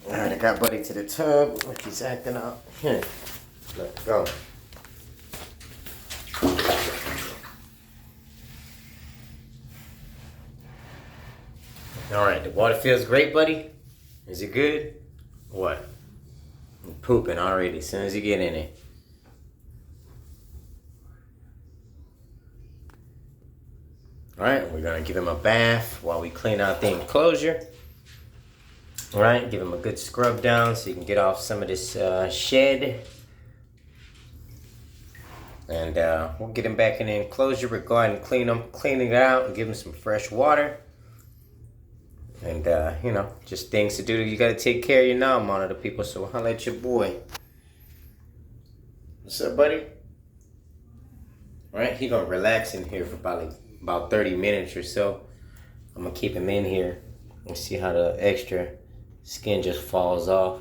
Alright, I got Buddy to the tub. Look, he's acting up. Here. Look, go. Alright, the water feels great, buddy. Is it good? What? I'm pooping already as soon as you get in it. Alright, we're gonna give him a bath while we clean out the enclosure. Alright, give him a good scrub down so you can get off some of this shed. And we'll get him back in the enclosure. We'll go ahead and clean it out and give him some fresh water. And, you know, just things to do. You gotta take care of your Nile monitor, people. So holla at your boy. What's up, buddy? Alright, he gonna relax in here for about 30 minutes or so. I'm gonna keep him in here and see how the extra skin just falls off.